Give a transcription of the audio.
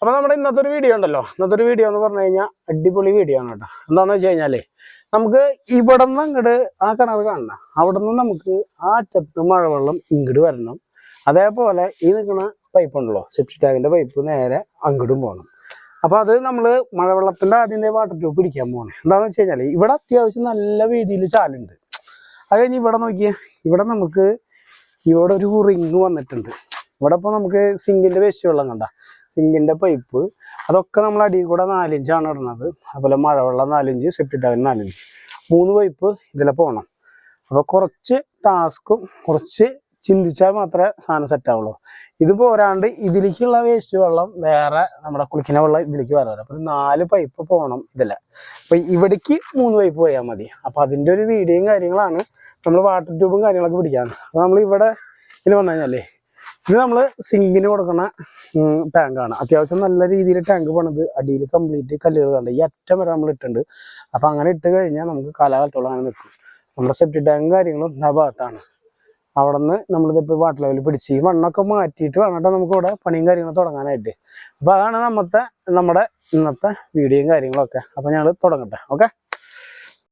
അപ്പോൾ നമ്മുടെ ഇന്നത്തെ വീഡിയോ ഉണ്ടല്ലോ, ഇന്നത്തെ വീഡിയോ എന്ന് പറഞ്ഞു കഴിഞ്ഞാൽ അടിപൊളി വീഡിയോ ആണ് കേട്ടോ. എന്താണെന്ന് വെച്ച് കഴിഞ്ഞാൽ നമുക്ക് ഇവിടെ നിന്ന് അങ്ങോട്ട് ആ കിണർ കാണണം, അവിടെ നിന്ന് നമുക്ക് ആ അറ്റത്ത് മഴവെള്ളം ഇങ്ങോട്ട് വരണം. അതേപോലെ ഈ നിൽക്കുന്ന പൈപ്പ് ഉണ്ടല്ലോ, സെപ്റ്റിക് ടാങ്കിൻ്റെ പൈപ്പ് നേരെ അങ്ങോട്ടും പോകണം. അപ്പോൾ അത് നമ്മൾ മഴവെള്ളത്തിൻ്റെ ആദ്യത്തെ വാട്ടർ ട്യൂബ് പിടിക്കാൻ പോകണം. എന്താണെന്ന് വെച്ച് കഴിഞ്ഞാൽ ഇവിടെ അത്യാവശ്യം നല്ല രീതിയിൽ ചാലുണ്ട്. അത് കഴിഞ്ഞ് ഇവിടെ നോക്കിയാൽ ഇവിടെ നമുക്ക് ഇവിടെ ഒരു റിങ് വന്നിട്ടുണ്ട്. ഇവിടെ ഇപ്പോൾ നമുക്ക് സിങ്കിൻ്റെ വേസ്റ്റ് വെള്ളം കണ്ട സിങ്കിൻ്റെ പൈപ്പ് അതൊക്കെ നമ്മൾ അടിയിൽ കൂടെ 4 ഇഞ്ചാണ് ഇടുന്നത്. അതുപോലെ മഴവെള്ളം 4 ഇഞ്ച്, സെപ്റ്റിക് ടാങ്കിന് 4 ഇഞ്ച്, 3 പൈപ്പ് ഇതിലെ പോകണം. അപ്പോൾ കുറച്ച് ടാസ്കും കുറച്ച് ചിന്തിച്ചാൽ മാത്രമേ സാധനം സെറ്റാവുള്ളൂ. ഇത് പോരാണ്ട് ഇതിലേക്കുള്ള വേസ്റ്റ് വെള്ളം വേറെ നമ്മുടെ കുളിക്കുന്ന വെള്ളം ഇതിലേക്ക് വരാറ്. അപ്പോൾ 4 പൈപ്പ് പോകണം ഇതിലെ. അപ്പോൾ ഇവിടേക്ക് 3 പൈപ്പ് പോയാൽ മതി. അപ്പോൾ അതിൻ്റെ ഒരു വീഡിയോയും കാര്യങ്ങളാണ് നമ്മൾ വാട്ടർ ട്യൂബും കാര്യങ്ങളൊക്കെ പിടിക്കാണ്. അപ്പോൾ നമ്മൾ ഇവിടെ ഇതിൽ വന്നു കഴിഞ്ഞാലേ ഇത് നമ്മൾ സിങ്കിന് കൊടുക്കുന്ന ടാങ്കാണ്. അത്യാവശ്യം നല്ല രീതിയിൽ ടാങ്ക് പണിത് അടിയിൽ കംപ്ലീറ്റ് കല്ലുകൾ കണ്ട് ഈ അറ്റം വരെ നമ്മൾ ഇട്ടുണ്ട്. അപ്പോൾ അങ്ങനെ ഇട്ട് കഴിഞ്ഞാൽ നമുക്ക് കാലാകാലത്തോളം അങ്ങനെ നിൽക്കും. നമ്മുടെ സെപ്റ്റിക് ടാങ്ക് കാര്യങ്ങളും ആ ഭാഗത്താണ്. അവിടെ നിന്ന് നമ്മളിതിപ്പോൾ വാട്ടർ ലെവൽ പിടിച്ച് ഈ മണ്ണൊക്കെ മാറ്റിയിട്ട് വേണം നമുക്ക് ഇവിടെ പണിയും കാര്യങ്ങളും തുടങ്ങാനായിട്ട്. അപ്പോൾ അതാണ് നമ്മുടെ ഇന്നത്തെ വീഡിയോയും കാര്യങ്ങളൊക്കെ. അപ്പോൾ ഞങ്ങൾ തുടങ്ങട്ടെ. ഓക്കെ.